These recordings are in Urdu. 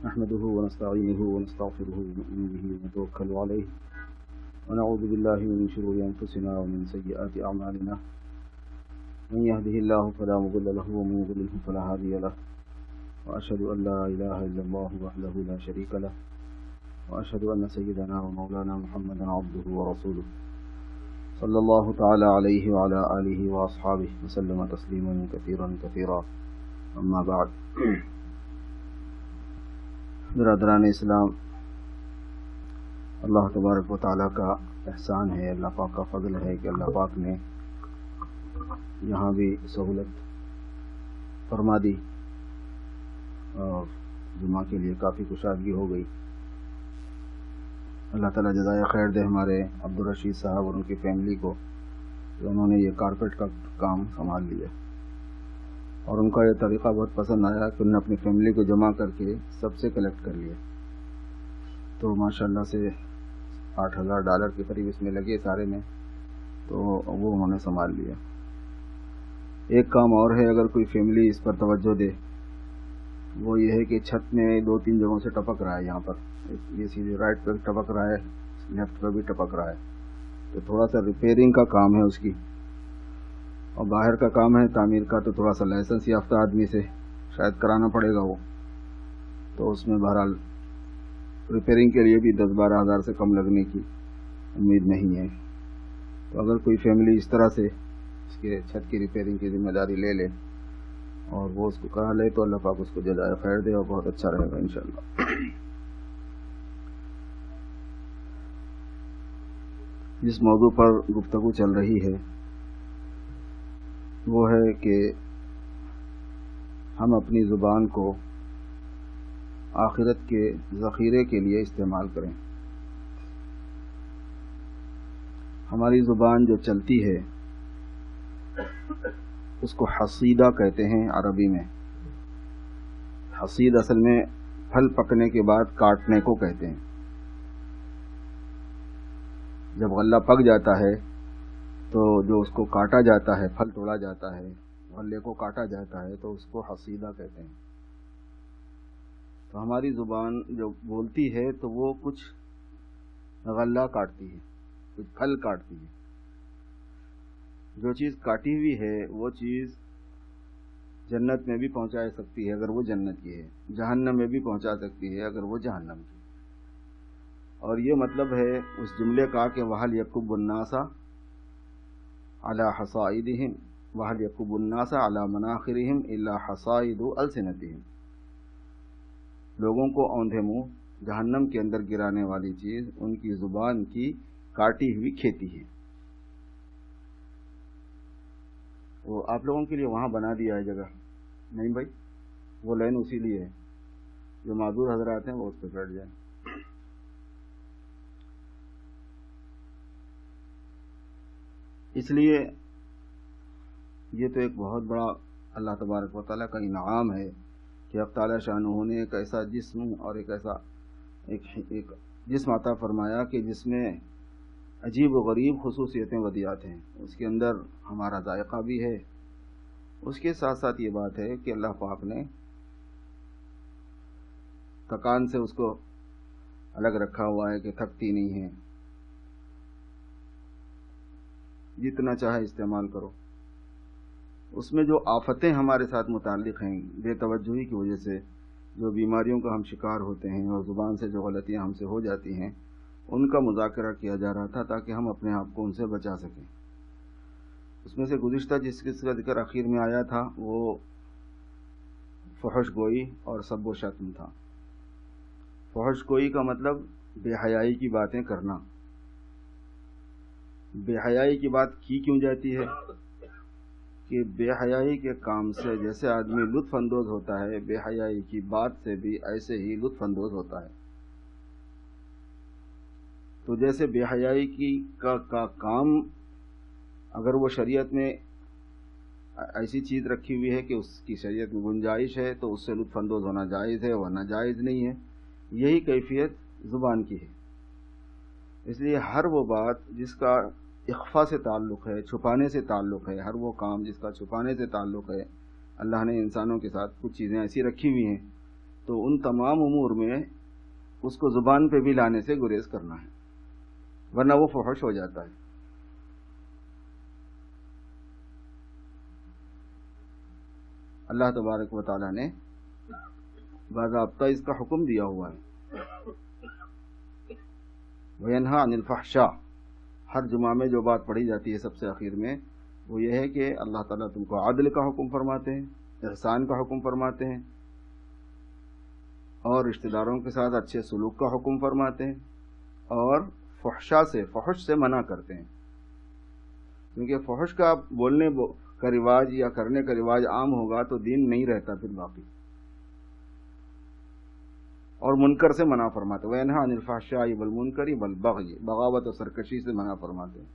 نحمده ونستعينه ونستغفره ونؤمن به ونتوكل عليه ونعوذ بالله من شرور أنفسنا ومن سيئات أعمالنا من يهده الله فلا مضل له ومن يضلل فلا هادي له وأشهد أن لا إله إلا الله وحده لا شريك له وأشهد أن سيدنا ومولانا محمدا عبده ورسوله صلى الله تعالى عليه وعلى آله وأصحابه وسلم تسليما كثيرا كثيرا أما بعد. برادران اسلام، اللہ تبارک و تعالیٰ کا احسان ہے، اللہ پاک کا فضل ہے کہ اللہ پاک نے یہاں بھی سہولت فرما دی اور جمعہ کے لیے کافی کشادگی ہو گئی. اللہ تعالیٰ جزائے خیر دے ہمارے عبدالرشید صاحب اور ان کی فیملی کو کہ انہوں نے یہ کارپیٹ کا کام سنبھال لیا اور ان کا یہ طریقہ بہت پسند آیا کہ انہوں نے اپنی فیملی کو جمع کر کے سب سے کلیکٹ کر لیا. تو ماشاءاللہ سے $8,000 کے قریب اس میں لگے سارے میں، تو وہ انہوں نے سنبھال لیا. ایک کام اور ہے، اگر کوئی فیملی اس پر توجہ دے، وہ یہ ہے کہ چھت میں 2-3 جگہوں سے ٹپک رہا ہے، یہاں پر یہ سیدھے رائٹ پہ ٹپک رہا ہے، لیفٹ پہ بھی ٹپک رہا ہے، تو تھوڑا سا ریپیئرنگ کا کام ہے اس کی، اور باہر کا کام ہے تعمیر کا، تو تھوڑا سا لائسنس یافتہ آدمی سے شاید کرانا پڑے گا وہ، تو اس میں بہرحال ریپیئرنگ کے لیے بھی 10-12 ہزار سے کم لگنے کی امید نہیں ہے. تو اگر کوئی فیملی اس طرح سے اس کے چھت کی ریپیئرنگ کی ذمہ داری لے لے اور وہ اس کو کرا لے تو اللہ پاک اس کو جزائے خیر دے اور بہت اچھا رہے گا انشاءاللہ. جس موضوع پر گفتگو چل رہی ہے وہ ہے کہ ہم اپنی زبان کو آخرت کے ذخیرے کے لیے استعمال کریں. ہماری زبان جو چلتی ہے اس کو حصیدہ کہتے ہیں عربی میں. حصید اصل میں پھل پکنے کے بعد کاٹنے کو کہتے ہیں. جب غلہ پک جاتا ہے تو جو اس کو کاٹا جاتا ہے، پھل توڑا جاتا ہے، غلے کو کاٹا جاتا ہے، تو اس کو حصیدہ کہتے ہیں. تو ہماری زبان جو بولتی ہے تو وہ کچھ غلہ کاٹتی ہے، کچھ پھل کاٹتی ہے. جو چیز کاٹی ہوئی ہے وہ چیز جنت میں بھی پہنچا سکتی ہے اگر وہ جنت کی ہے، جہنم میں بھی پہنچا سکتی ہے اگر وہ جہنم کی. اور یہ مطلب ہے اس جملے کا کہ وَهَلْ يَكُبُّ النَّاسَ عَلَى حَصَائِدِهِمْ وَهَلْ يَكُبُّ النَّاسَ عَلَى مَنَاخِرِهِمْ إِلَّا حَصَائِدُ أَلْسِنَتِهِمْ. لوگوں کو اوندھے منہ جہنم کے اندر گرانے والی چیز ان کی زبان کی کاٹی ہوئی کھیتی ہے. وہ آپ لوگوں کے لیے وہاں بنا دیا ہے جگہ، نہیں بھائی، وہ لائن اسی لیے ہے، جو معذور حضرات ہیں وہ اس پہ بیٹھ جائیں. اس لیے یہ تو ایک بہت بڑا اللہ تبارک و تعالیٰ کا انعام ہے کہ اب تعالیٰ شانہ نے ایک ایسا جسم اور ایک ایسا ایک جسم عطا فرمایا کہ جس میں عجیب و غریب خصوصیتیں ودیات ہیں. اس کے اندر ہمارا ذائقہ بھی ہے. اس کے ساتھ ساتھ یہ بات ہے کہ اللہ پاک نے تھکان سے اس کو الگ رکھا ہوا ہے کہ تھکتی نہیں ہے، جتنا چاہے استعمال کرو. اس میں جو آفتیں ہمارے ساتھ متعلق ہیں بے توجہی کی وجہ سے، جو بیماریوں کا ہم شکار ہوتے ہیں اور زبان سے جو غلطیاں ہم سے ہو جاتی ہیں، ان کا مذاکرہ کیا جا رہا تھا تاکہ ہم اپنے آپ کو ان سے بچا سکیں. اس میں سے گزشتہ جس کا ذکر اخیر میں آیا تھا وہ فحش گوئی اور سب و شتم تھا. فحش گوئی کا مطلب بے حیائی کی باتیں کرنا. بے حیائی کی بات کی کیوں جاتی ہے کہ بے حیائی کے کام سے جیسے آدمی لطف اندوز ہوتا ہے، بے حیائی کی بات سے بھی ایسے ہی لطف اندوز ہوتا ہے. تو جیسے بے حیائی کا کام اگر وہ شریعت میں ایسی چیز رکھی ہوئی ہے کہ اس کی شریعت میں گنجائش ہے تو اس سے لطف اندوز ہونا جائز ہے، ورنہ جائز نہیں ہے. یہی کیفیت زبان کی ہے. اس لیے ہر وہ بات جس کا اخفا سے تعلق ہے، چھپانے سے تعلق ہے، ہر وہ کام جس کا چھپانے سے تعلق ہے، اللہ نے انسانوں کے ساتھ کچھ چیزیں ایسی رکھی ہوئی ہیں تو ان تمام امور میں اس کو زبان پہ بھی لانے سے گریز کرنا ہے، ورنہ وہ فحش ہو جاتا ہے۔ اللہ تبارک و تعالیٰ نے باضابطہ اس کا حکم دیا ہوا ہے، وَيَنْهَا عَنِ الْفَحْشَاءِ۔ ہر جمعہ میں جو بات پڑھی جاتی ہے سب سے آخر میں، وہ یہ ہے کہ اللہ تعالیٰ تم کو عدل کا حکم فرماتے ہیں، احسان کا حکم فرماتے ہیں، اور رشتہ داروں کے ساتھ اچھے سلوک کا حکم فرماتے ہیں، اور فحش سے منع کرتے ہیں، کیونکہ فحش کا بولنے کا رواج یا کرنے کا رواج عام ہوگا تو دین نہیں رہتا پھر باقی، اور منکر سے منع فرماتے ہیں۔ وَيَنْهَا عَنِ الْفَحْشَاءِ وَالْمُنْكَرِ وَالْبَغْيِ، بغاوت اور سرکشی سے منع فرماتے ہیں۔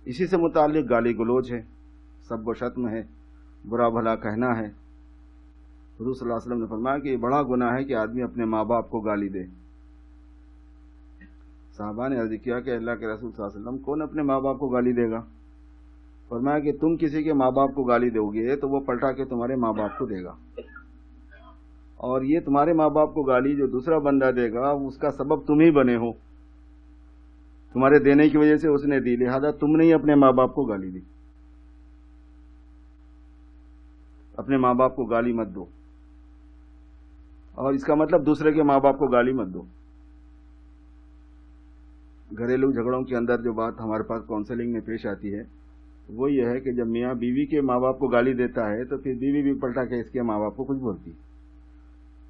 اسی سے متعلق گالی گلوچ ہے، سب و شتم ہے، برا بھلا کہنا ہے۔ حضور صلی اللہ علیہ وسلم نے فرمایا کہ یہ بڑا گناہ ہے کہ آدمی اپنے ماں باپ کو گالی دے۔ صحابہ نے عرض کیا کہ اللہ کے رسول صلی اللہ علیہ وسلم، کون اپنے ماں باپ کو گالی دے گا؟ فرمایا کہ تم کسی کے ماں باپ کو گالی دو گے تو وہ پلٹا کے تمہارے ماں باپ کو دے گا، اور یہ تمہارے ماں باپ کو گالی جو دوسرا بندہ دے گا اس کا سبب تم ہی بنے ہو، تمہارے دینے کی وجہ سے اس نے دی، لہذا تم نے ہی اپنے ماں باپ کو گالی دی۔ اپنے ماں باپ کو گالی مت دو، اور اس کا مطلب دوسرے کے ماں باپ کو گالی مت دو۔ گھریلو جھگڑوں کے اندر جو بات ہمارے پاس کاؤنسلنگ میں پیش آتی ہے وہ یہ ہے کہ جب میاں بیوی کے ماں باپ کو گالی دیتا ہے تو پھر بیوی بھی پلٹا کے اس کے ماں باپ کو کچھ بولتی،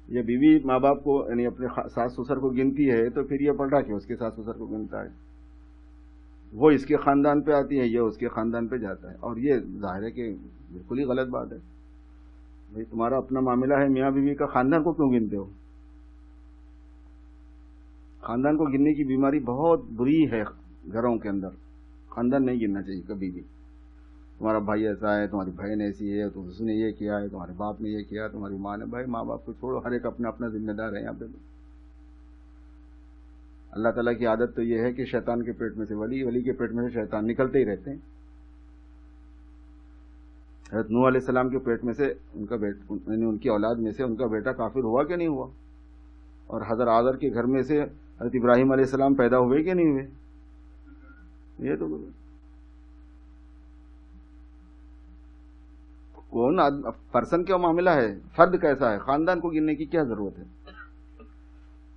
یہ بیوی ماں باپ کو یعنی اپنے ساس سسر کو گنتی ہے تو پھر یہ پلٹا کے اس کے ساس سسر کو گنتا ہے، وہ اس کے خاندان پہ آتی ہے، یہ اس کے خاندان پہ جاتا ہے، اور یہ ظاہر ہے کہ بالکل ہی غلط بات ہے۔ بھائی تمہارا اپنا معاملہ ہے میاں بیوی کا، خاندان کو کیوں گنتے ہو؟ خاندان کو گننے کی بیماری بہت بری ہے گھروں کے اندر، خاندان نہیں گننا چاہیے کبھی بھی۔ تمہارا بھائی ایسا ہے، تمہاری بہن ایسی ہے، تو اس نے یہ کیا ہے، تمہارے باپ نے یہ کیا، تمہاری ماں نے، بھائی ماں باپ کو چھوڑو، ہر ایک اپنا اپنا ذمہ دار ہے یہاں پہ۔ اللہ تعالیٰ کی عادت تو یہ ہے کہ شیطان کے پیٹ میں سے ولی، ولی کے پیٹ میں سے شیطان نکلتے ہی رہتے ہیں۔ حضرت نوح علیہ السلام کے پیٹ میں سے یعنی ان کی اولاد میں سے ان کا بیٹا کافر ہوا کہ نہیں ہوا، اور حضرت آذر کے گھر میں سے حضرت ابراہیم علیہ السلام پیدا ہوئے کہ نہیں ہوئے؟ یہ تو کون پرسن کا معاملہ ہے، فرد کیسا ہے، خاندان کو گننے کی کیا ضرورت ہے؟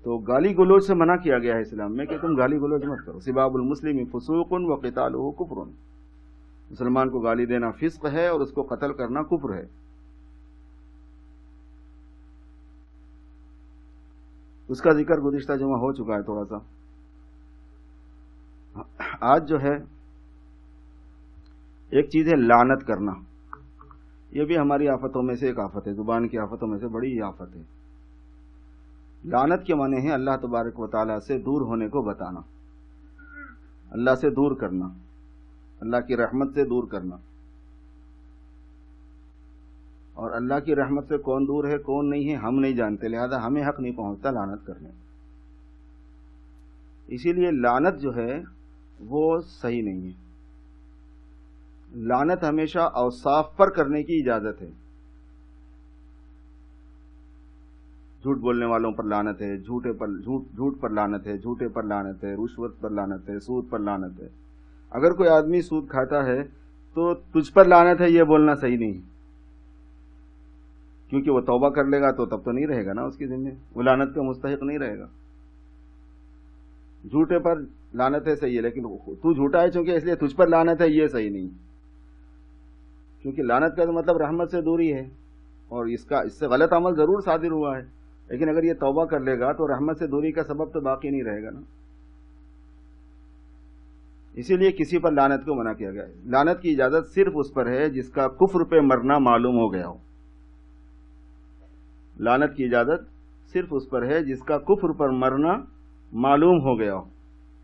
تو گالی گلوچ سے منع کیا گیا ہے اسلام میں کہ تم گالی گلوچ مت کرو۔ سباب المسلم فسوق وقتالہ کفر، مسلمان کو گالی دینا فسق ہے اور اس کو قتل کرنا کفر ہے۔ اس کا ذکر گزشتہ جمعہ ہو چکا ہے تھوڑا سا۔ آج جو ہے ایک چیز ہے لعنت کرنا، یہ بھی ہماری آفتوں میں سے ایک آفت ہے، زبان کی آفتوں میں سے بڑی آفت ہے۔ لعنت کے معنی ہے اللہ تبارک و تعالیٰ سے دور ہونے کو بتانا، اللہ سے دور کرنا، اللہ کی رحمت سے دور کرنا، اور اللہ کی رحمت سے کون دور ہے کون نہیں ہے ہم نہیں جانتے، لہذا ہمیں حق نہیں پہنچتا لعنت کرنے۔ اسی لیے لعنت جو ہے وہ صحیح نہیں ہے۔ لعنت ہمیشہ اوصاف پر کرنے کی اجازت ہے۔ جھوٹ بولنے والوں پر لعنت ہے، جھوٹ پر لعنت ہے، جھوٹے پر لعنت ہے، رشوت پر لعنت ہے، سود پر لعنت ہے۔ اگر کوئی آدمی سود کھاتا ہے تو تجھ پر لعنت ہے یہ بولنا صحیح نہیں، کیونکہ وہ توبہ کر لے گا تو تب تو نہیں رہے گا نا اس کی ذمہ، وہ لعنت کا مستحق نہیں رہے گا۔ جھوٹے پر لعنت ہے صحیح ہے، لیکن تو جھوٹا ہے چونکہ اس لیے تجھ پر لعنت ہے یہ صحیح نہیں، کیونکہ لعنت کا مطلب رحمت سے دوری ہے، اور اس سے غلط عمل ضرور صادر ہوا ہے، لیکن اگر یہ توبہ کر لے گا تو رحمت سے دوری کا سبب تو باقی نہیں رہے گا نا۔ اسی لیے کسی پر لعنت کو منع کیا گیا ہے۔ لعنت کی اجازت صرف اس پر ہے جس کا کفر پہ مرنا معلوم ہو گیا ہو۔ لعنت کی اجازت صرف اس پر ہے جس کا کفر پر مرنا معلوم ہو گیا ہو،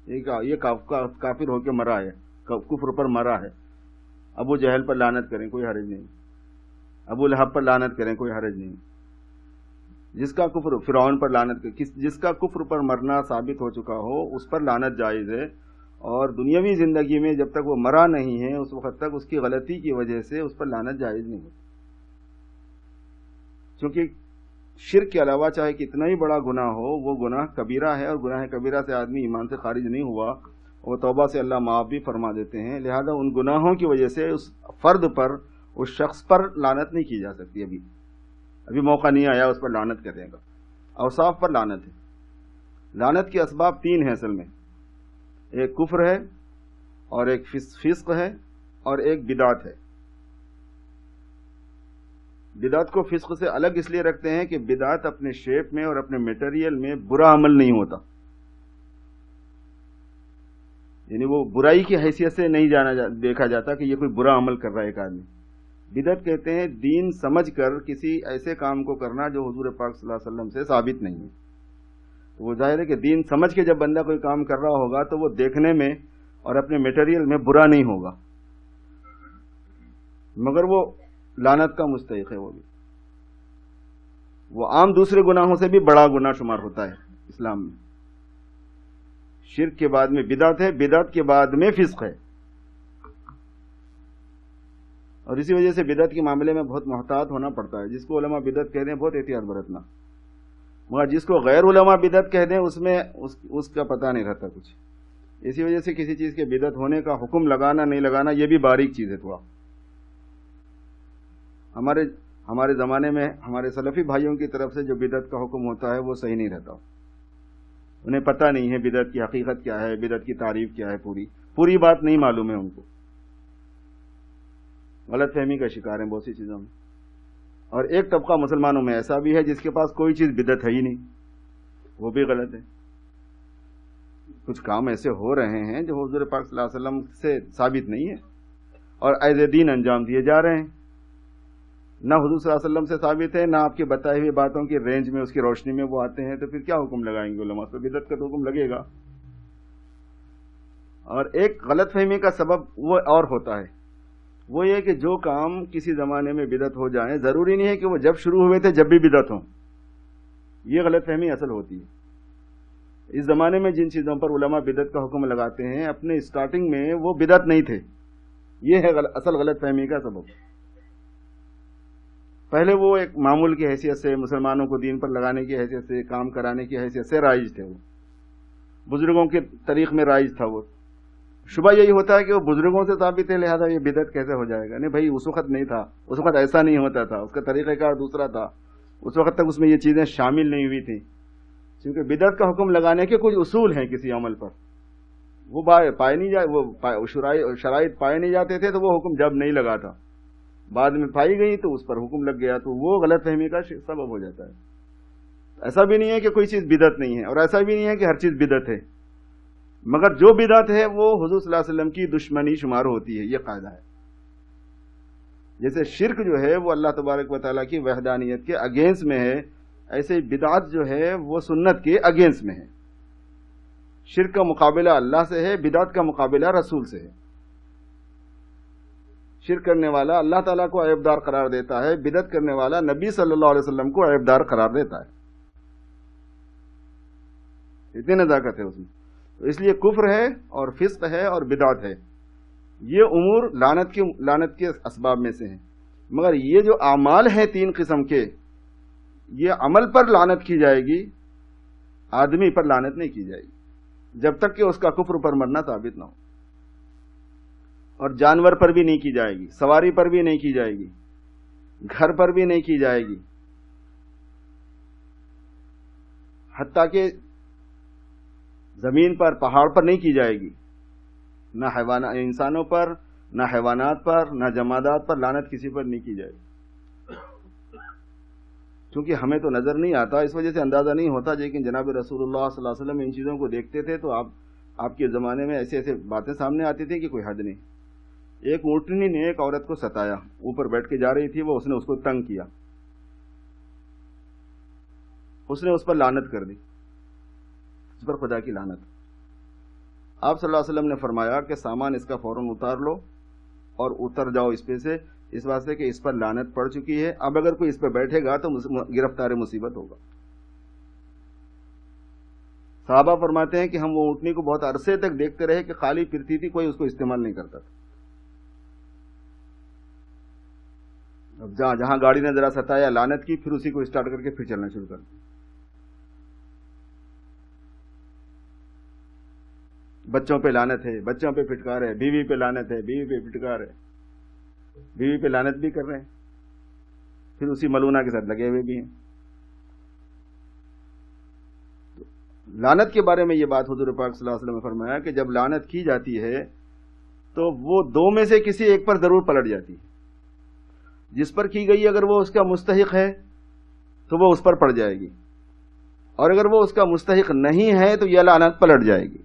یہ کافر ہو کے مرا ہے، کفر پر مرا ہے۔ ابو جہل پر لعنت کریں کوئی حرج نہیں، ابو لہب پر لعنت کریں کوئی حرج نہیں۔ جس کا کفر، فرعون پر لعنت کریں، جس کا کفر پر مرنا ثابت ہو چکا ہو اس پر لعنت جائز ہے، اور دنیاوی زندگی میں جب تک وہ مرا نہیں ہے اس وقت تک اس کی غلطی کی وجہ سے اس پر لعنت جائز نہیں ہوتی، کیونکہ شرک کے علاوہ چاہے کتنا ہی بڑا گناہ ہو وہ گناہ کبیرہ ہے، اور گناہ کبیرہ سے آدمی ایمان سے خارج نہیں ہوا، وہ توبہ سے اللہ معاف بھی فرما دیتے ہیں. لہذا ان گناہوں کی وجہ سے اس فرد پر، اس شخص پر لعنت نہیں کی جا سکتی. ابھی موقع نہیں آیا اس پر لعنت کرنے کا. اوصاف پر لعنت ہے. لعنت کے اسباب 3 ہیں اصل میں. ایک کفر ہے، اور ایک فسق ہے، اور ایک بدعت ہے. بدعت کو فسق سے الگ اس لیے رکھتے ہیں کہ بدعت اپنے شیپ میں اور اپنے میٹیریل میں برا عمل نہیں ہوتا، یعنی وہ برائی کی حیثیت سے نہیں دیکھا جاتا کہ یہ کوئی برا عمل کر رہا ہے ایک آدمی. بدعت کہتے ہیں دین سمجھ کر کسی ایسے کام کو کرنا جو حضور پاک صلی اللہ علیہ وسلم سے ثابت نہیں ہے. تو وہ ظاہر ہے کہ دین سمجھ کے جب بندہ کوئی کام کر رہا ہوگا تو وہ دیکھنے میں اور اپنے میٹیریل میں برا نہیں ہوگا، مگر وہ لعنت کا مستحق ہے. وہ عام دوسرے گناہوں سے بھی بڑا گناہ شمار ہوتا ہے اسلام میں. شرک کے بعد میں بدعت ہے، بدعت کے بعد میں فسق ہے. اور اسی وجہ سے بدعت کے معاملے میں بہت محتاط ہونا پڑتا ہے. جس کو علماء بدعت کہہ دیں بہت احتیاط برتنا، مگر جس کو غیر علماء بدعت کہہ دیں اس میں اس کا پتہ نہیں رہتا کچھ. اسی وجہ سے کسی چیز کے بدعت ہونے کا حکم لگانا نہیں لگانا یہ بھی باریک چیز ہے تھوڑا. ہمارے زمانے میں ہمارے سلفی بھائیوں کی طرف سے جو بدعت کا حکم ہوتا ہے وہ صحیح نہیں رہتا. انہیں پتہ نہیں ہے بدعت کی حقیقت کیا ہے، بدعت کی تعریف کیا ہے، پوری بات نہیں معلوم ہے ان کو. غلط فہمی کا شکار ہیں بہت سی چیزوں میں. اور ایک طبقہ مسلمانوں میں ایسا بھی ہے جس کے پاس کوئی چیز بدعت ہے ہی نہیں، وہ بھی غلط ہے. کچھ کام ایسے ہو رہے ہیں جو حضور پاک صلی اللہ علیہ وسلم سے ثابت نہیں ہے اور ایز دین انجام دیے جا رہے ہیں. نہ حضور صلی اللہ علیہ وسلم سے ثابت ہے، نہ آپ کی بتائی ہوئی باتوں کی رینج میں، اس کی روشنی میں وہ آتے ہیں، تو پھر کیا حکم لگائیں گے علماء؟ تو بدعت کا تو حکم لگے گا. اور ایک غلط فہمی کا سبب وہ اور ہوتا ہے، وہ یہ کہ جو کام کسی زمانے میں بدعت ہو جائیں ضروری نہیں ہے کہ وہ جب شروع ہوئے تھے جب بھی بدعت ہوں. یہ غلط فہمی اصل ہوتی ہے. اس زمانے میں جن چیزوں پر علماء بدعت کا حکم لگاتے ہیں اپنے اسٹارٹنگ میں وہ بدعت نہیں تھے. یہ ہے اصل غلط فہمی کا سبب. پہلے وہ ایک معمول کی حیثیت سے، مسلمانوں کو دین پر لگانے کی حیثیت سے، کام کرانے کی حیثیت سے رائج تھے. وہ بزرگوں کے طریق میں رائج تھا. وہ شبہ یہی ہوتا ہے کہ وہ بزرگوں سے ثابت ہے لہذا یہ بدعت کیسے ہو جائے گا. نہیں بھائی، اس وقت نہیں تھا، اس وقت ایسا نہیں ہوتا تھا، اس کا طریقہ کار دوسرا تھا. اس وقت تک اس میں یہ چیزیں شامل نہیں ہوئی تھیں. کیونکہ بدعت کا حکم لگانے کے کچھ اصول ہیں کسی عمل پر، وہ پائے نہیں جائے، وہ شرائط پائے نہیں جاتے تھے تو وہ حکم جب نہیں لگا تھا، بعد میں پائی گئی تو اس پر حکم لگ گیا، تو وہ غلط فہمی کا سبب ہو جاتا ہے. ایسا بھی نہیں ہے کہ کوئی چیز بدعت نہیں ہے، اور ایسا بھی نہیں ہے کہ ہر چیز بدعت ہے، مگر جو بدعت ہے وہ حضور صلی اللہ علیہ وسلم کی دشمنی شمار ہوتی ہے. یہ قاعدہ ہے. جیسے شرک جو ہے وہ اللہ تبارک و تعالیٰ کی وحدانیت کے اگینسٹ میں ہے، ایسے بدعت جو ہے وہ سنت کے اگینسٹ میں ہے. شرک کا مقابلہ اللہ سے ہے، بدعت کا مقابلہ رسول سے ہے. شرک کرنے والا اللہ تعالیٰ کو عیبدار قرار دیتا ہے، بدعت کرنے والا نبی صلی اللہ علیہ وسلم کو عیبدار قرار دیتا ہے. اتنی نزاکت ہے اس میں. تو اس لیے کفر ہے اور فسق ہے اور بدعت ہے، یہ امور لعنت کے اسباب میں سے ہیں. مگر یہ جو اعمال ہیں 3 قسم کے، یہ عمل پر لعنت کی جائے گی، آدمی پر لعنت نہیں کی جائے گی جب تک کہ اس کا کفر پر مرنا ثابت نہ ہو. اور جانور پر بھی نہیں کی جائے گی، سواری پر بھی نہیں کی جائے گی، گھر پر بھی نہیں کی جائے گی، حتیٰ کہ زمین پر، پہاڑ پر نہیں کی جائے گی. نہ انسانوں پر، نہ حیوانات پر، نہ جمادات پر لعنت کسی پر نہیں کی جائے گی. کیونکہ ہمیں تو نظر نہیں آتا، اس وجہ سے اندازہ نہیں ہوتا، لیکن جناب رسول اللہ صلی اللہ علیہ وسلم ان چیزوں کو دیکھتے تھے تو آپ کے زمانے میں ایسے باتیں سامنے آتی تھیں کہ کوئی حد نہیں. ایک اونٹنی نے ایک عورت کو ستایا، اوپر بیٹھ کے جا رہی تھی وہ، اس نے اس کو تنگ کیا، اس نے اس پر لعنت کر دی، اس پر خدا کی لعنت. آپ صلی اللہ علیہ وسلم نے فرمایا کہ سامان اس کا فوراً اتار لو اور اتر جاؤ اس پہ سے، اس واسطے کہ اس پر لعنت پڑ چکی ہے، اب اگر کوئی اس پہ بیٹھے گا تو گرفتار مصیبت ہوگا. صحابہ فرماتے ہیں کہ ہم وہ اونٹنی کو بہت عرصے تک دیکھتے رہے کہ خالی پھرتی تھی، کوئی اس کو استعمال نہیں کرتا تھا. اب جہاں گاڑی نے ذرا ستایا لعنت کی، پھر اسی کو اسٹارٹ کر کے پھر چلنا شروع کر دیا. بچوں پہ لعنت ہے، بچوں پہ پھٹکار ہے، بیوی پہ لعنت ہے، بیوی پہ پھٹکار ہے، بیوی پہ لعنت بھی کر رہے ہیں، پھر اسی ملونہ کے ساتھ لگے ہوئے بھی ہیں. لعنت کے بارے میں یہ بات حضور پاک صلی اللہ علیہ وسلم نے فرمایا کہ جب لعنت کی جاتی ہے تو وہ دو میں سے کسی ایک پر ضرور پلٹ جاتی ہے. جس پر کی گئی اگر وہ اس کا مستحق ہے تو وہ اس پر پڑ جائے گی، اور اگر وہ اس کا مستحق نہیں ہے تو یہ لعنت پلٹ جائے گی،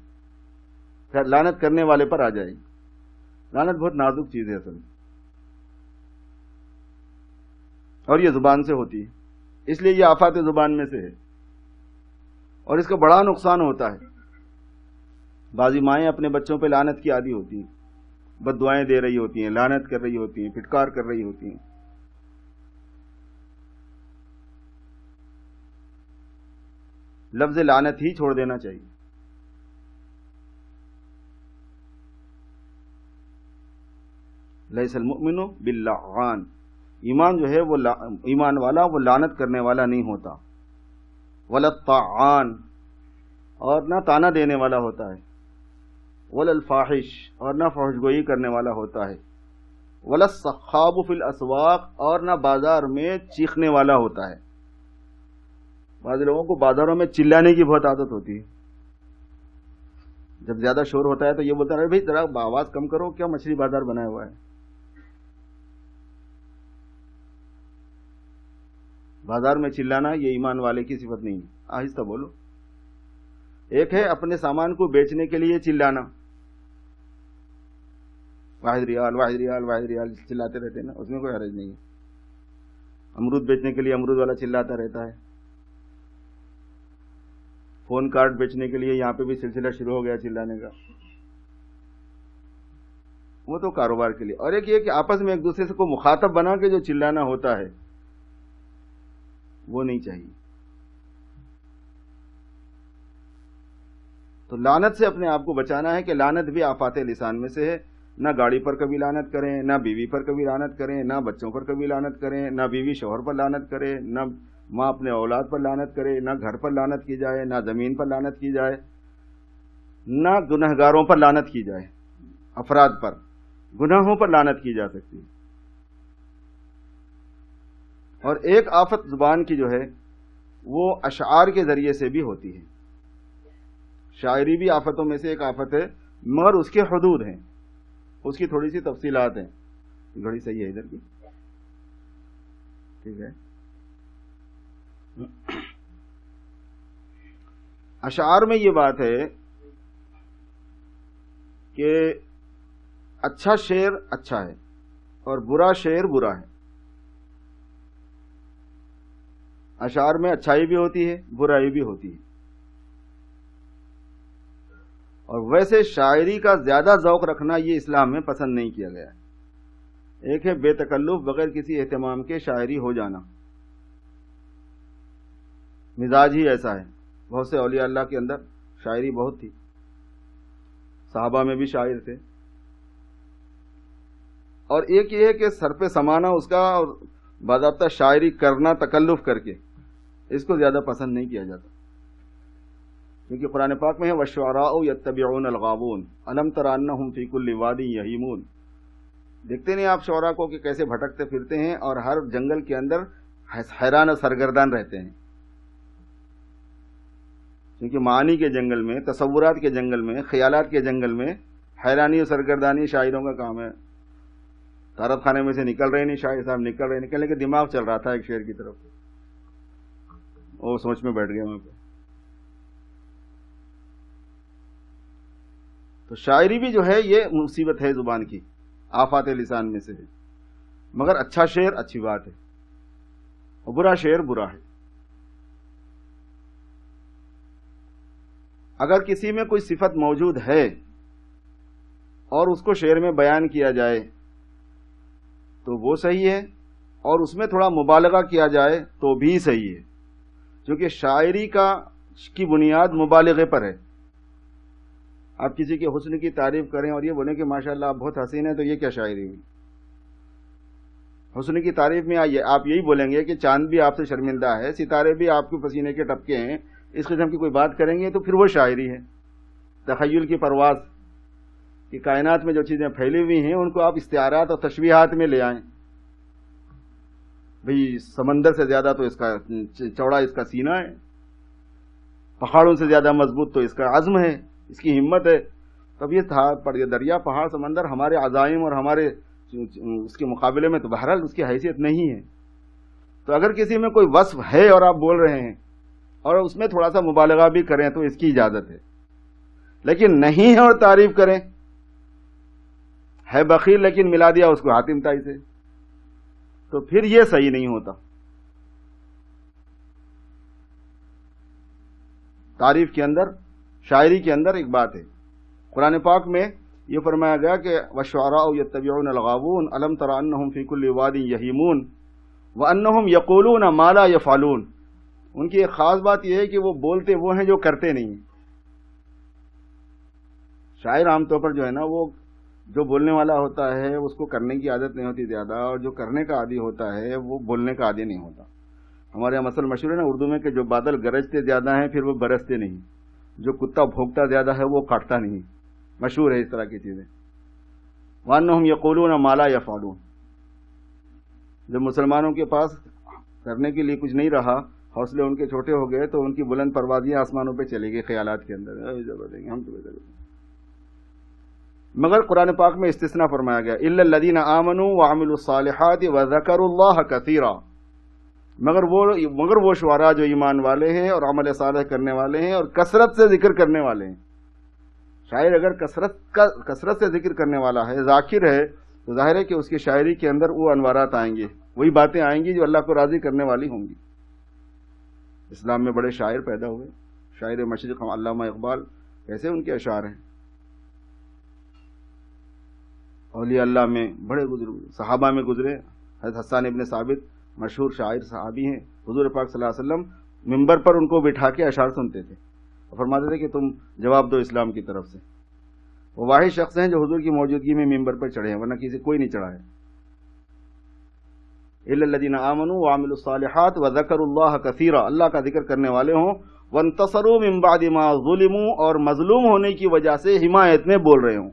پھر لعنت کرنے والے پر آ جائے گی. لعنت بہت نازک چیز ہے اصل میں، اور یہ زبان سے ہوتی ہے، اس لیے یہ آفات زبان میں سے ہے، اور اس کا بڑا نقصان ہوتا ہے. بعضی مائیں اپنے بچوں پہ لعنت کی عادی ہوتی ہیں، بد دعائیں دے رہی ہوتی ہیں، لعنت کر رہی ہوتی ہیں، پھٹکار کر رہی ہوتی ہیں. لفظ لعنت ہی چھوڑ دینا چاہیے. لیس المؤمن باللعان، ایمان جو ہے وہ ایمان والا وہ لعنت کرنے والا نہیں ہوتا. ولا الطاعان، اور نہ تانا دینے والا ہوتا ہے. ولا الفاحش، اور نہ فحش گوئی کرنے والا ہوتا ہے. ولا الصخاب فی الاسواق، اور نہ بازار میں چیخنے والا ہوتا ہے. بعض لوگوں کو بازاروں میں چلانے کی بہت عادت ہوتی ہے. جب زیادہ شور ہوتا ہے تو یہ بولتا ہے بھائی ذرا آواز کم کرو، کیا مچھلی بازار بنایا ہوا ہے. بازار میں چلانا یہ ایمان والے کی صفت نہیں ہے. آہستہ بولو. ایک ہے اپنے سامان کو بیچنے کے لیے چلانا، واحد ریال واحد ریال واحد ریال چلاتے رہتے ہیں نا، اس میں کوئی حرج نہیں ہے. امرود بیچنے کے لیے امرود والا چلاتا رہتا ہے. فون کارڈ بیچنے کے لیے یہاں پہ بھی سلسلہ شروع ہو گیا چلانے کا، وہ تو کاروبار کے لیے. اور ایک یہ کہ آپس میں ایک دوسرے سے کو مخاطب بنا کے جو چلانا ہوتا ہے وہ نہیں چاہیے. تو لعنت سے اپنے آپ کو بچانا ہے کہ لعنت بھی آفات لسان میں سے ہے. نہ گاڑی پر کبھی لعنت کریں، نہ بیوی پر کبھی لعنت کریں، نہ بچوں پر کبھی لعنت کریں، نہ بیوی شوہر پر لعنت کرے، نہ ماں اپنے اولاد پر لعنت کرے، نہ گھر پر لعنت کی جائے، نہ زمین پر لعنت کی جائے، نہ گنہگاروں پر لعنت کی جائے. افراد پر گناہوں پر لعنت کی جا سکتی ہے. اور ایک آفت زبان کی جو ہے وہ اشعار کے ذریعے سے بھی ہوتی ہے. شاعری بھی آفتوں میں سے ایک آفت ہے، مگر اس کے حدود ہیں، اس کی تھوڑی سی تفصیلات ہیں. گھڑی صحیح ہے ادھر کی، ٹھیک ہے. اشعار میں یہ بات ہے کہ اچھا شعر اچھا ہے اور برا شعر برا ہے. اشعار میں اچھائی بھی ہوتی ہے، برائی بھی ہوتی ہے. اور ویسے شاعری کا زیادہ ذوق رکھنا یہ اسلام میں پسند نہیں کیا گیا ہے. ایک ہے بے تکلف بغیر کسی اہتمام کے شاعری ہو جانا، مزاج ہی ایسا ہے. بہت سے اولیاء اللہ کے اندر شاعری بہت تھی، صحابہ میں بھی شاعر تھے. اور ایک یہ ہے کہ سر پہ سمانا اس کا اور باضابطہ شاعری کرنا تکلف کر کے، اس کو زیادہ پسند نہیں کیا جاتا. کیونکہ قرآن پاک میں ہے وَالشُّعَرَاءُ يَتَّبِعُونَ الْغَاوُونَ أَلَمْ تَرَ أَنَّهُمْ فِي كُلِّ وَادٍ يَهِيمُونَ. دیکھتے نہیں آپ شعراء کو کہ کیسے بھٹکتے پھرتے ہیں اور ہر جنگل کے اندر حیران اور سرگردان رہتے ہیں. کیونکہ معانی کے جنگل میں، تصورات کے جنگل میں، خیالات کے جنگل میں حیرانی اور سرگردانی شاعروں کا کام ہے. طارت خانے میں سے نکل رہے نہیں شاعر صاحب، نکل رہے، نکلنے کے دماغ چل رہا تھا ایک شعر کی طرف، وہ سوچ میں بیٹھ گئے وہاں پہ. تو شاعری بھی جو ہے یہ مصیبت ہے زبان کی، آفات لسان میں سے ہے. مگر اچھا شعر اچھی بات ہے اور برا شعر برا ہے. اگر کسی میں کوئی صفت موجود ہے اور اس کو شعر میں بیان کیا جائے تو وہ صحیح ہے، اور اس میں تھوڑا مبالغہ کیا جائے تو بھی صحیح ہے. کیونکہ شاعری کی بنیاد مبالغے پر ہے. آپ کسی کے حسن کی تعریف کریں اور یہ بولیں کہ ماشاءاللہ آپ بہت حسین ہیں، تو یہ کیا شاعری ہوئی؟ حسن کی تعریف میں آپ یہی بولیں گے کہ چاند بھی آپ سے شرمندہ ہے، ستارے بھی آپ کے پسینے کے ٹپکے ہیں، اس قسم کی کوئی بات کریں گے تو پھر وہ شاعری ہے، تخیل کی پرواز کہ کائنات میں جو چیزیں پھیلی ہوئی ہیں ان کو آپ استعارات اور تشبیہات میں لے آئیں. بھئی سمندر سے زیادہ تو اس کا چوڑا اس کا سینہ ہے، پہاڑوں سے زیادہ مضبوط تو اس کا عزم ہے، اس کی ہمت ہے. تب یہ دریا، پہاڑ، سمندر ہمارے عزائم اور ہمارے اس کے مقابلے میں تو بہرحال اس کی حیثیت نہیں ہے. تو اگر کسی میں کوئی وصف ہے اور آپ بول رہے ہیں اور اس میں تھوڑا سا مبالغہ بھی کریں تو اس کی اجازت ہے، لیکن نہیں ہے اور تعریف کریں. ہے بخیل لیکن ملا دیا اس کو حاتم طائی سے، تو پھر یہ صحیح نہیں ہوتا. تعریف کے اندر، شاعری کے اندر ایک بات ہے. قرآن پاک میں یہ فرمایا گیا کہ وَالشُّعَرَاءُ يَتَّبِعُونَ الْغَاوُونَ أَلَمْ تَرَ أَنَّهُمْ فِي كُلِّ وَادٍ يَهِيمُونَ وَأَنَّهُمْ يَقُولُونَ مَا لَا يَفْعَلُونَ. ان کی ایک خاص بات یہ ہے کہ وہ بولتے وہ ہیں جو کرتے نہیں. شاعر عام طور پر جو ہے نا، وہ جو بولنے والا ہوتا ہے اس کو کرنے کی عادت نہیں ہوتی زیادہ، اور جو کرنے کا عادی ہوتا ہے وہ بولنے کا عادی نہیں ہوتا. ہمارے یہاں مثل مشہور ہے نا اردو میں کہ جو بادل گرجتے زیادہ ہیں پھر وہ برستے نہیں، جو کتا بھونکتا زیادہ ہے وہ کاٹتا نہیں. مشہور ہے اس طرح کی چیزیں. وَأَنَّهُمْ يَقُولُونَ مَا لَا يَفْعَلُونَ. جب مسلمانوں کے پاس کرنے کے لیے کچھ نہیں رہا، حوصلے ان کے چھوٹے ہو گئے تو ان کی بلند پروازیاں آسمانوں پہ چلی گئی خیالات کے اندر، ہم تو. مگر قرآن پاک میں استثناء فرمایا گیا إِلَّا الَّذِينَ آمَنُوا وَعَمِلُوا الصَّالِحَاتِ وَذَكَرُوا اللَّهَ كَثِيرًا. مگر وہ شعراء جو ایمان والے ہیں اور عمل صالح کرنے والے ہیں اور کثرت سے ذکر کرنے والے ہیں. شاعر اگر کثرت سے ذکر کرنے والا ہے، ذاکر ہے، تو ظاہر ہے کہ اس کی شاعری کے اندر وہ انوارات آئیں گے، وہی باتیں آئیں گی جو اللہ کو راضی کرنے والی ہوں گی. اسلام میں بڑے شاعر پیدا ہوئے. شاعر مشرق علامہ اقبال ایسے ان کے اشعار ہیں. اولیاء اللہ میں بڑے گزرے، صحابہ میں گزرے. حضرت حسان ابن ثابت مشہور شاعر صحابی ہیں. حضور پاک صلی اللہ علیہ وسلم ممبر پر ان کو بٹھا کے اشعار سنتے تھے اور فرماتے تھے کہ تم جواب دو اسلام کی طرف سے. وہ واحد شخص ہیں جو حضور کی موجودگی میں ممبر پر چڑھے ہیں، ورنہ کسی کوئی نہیں چڑھا ہے. إِلَّا الَّذِينَ آمَنُوا وَعَمِلُوا الصَّالِحَاتِ وَذَكَرُوا اللَّهَ كَثِيرًا. اللہ کا ذکر کرنے والے ہوں. وَانتَصَرُوا مِن بَعْدِ مَا ظُلِمُوا، اور مظلوم ہونے کی وجہ سے حمایت میں بول رہے ہوں.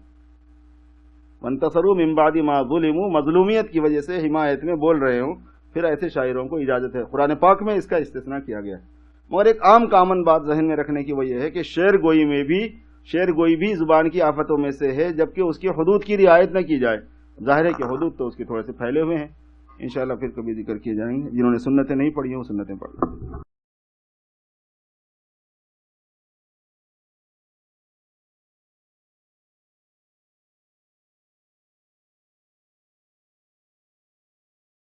وَانتَصَرُوا مِن بَعْدِ مَا ظُلِمُوا، مظلومیت کی وجہ سے حمایت میں بول رہے ہوں. پھر ایسے شاعروں کو اجازت ہے. قرآن پاک میں اس کا استثناء کیا گیا ہے. مگر ایک عام کامن بات ذہن میں رکھنے کی وہ یہ ہے کہ شعر گوئی بھی زبان کی آفتوں میں سے ہے، جبکہ اس کی حدود کی رعایت نہ کی جائے. ظاہر ہے کہ حدود تو اس کے تھوڑے سے پھیلے ہوئے ہیں. انشاءاللہ پھر کبھی ذکر کیے جائیں گے. جنہوں نے سنتیں نہیں پڑھی ہیں وہ سنتیں پڑھ لیں.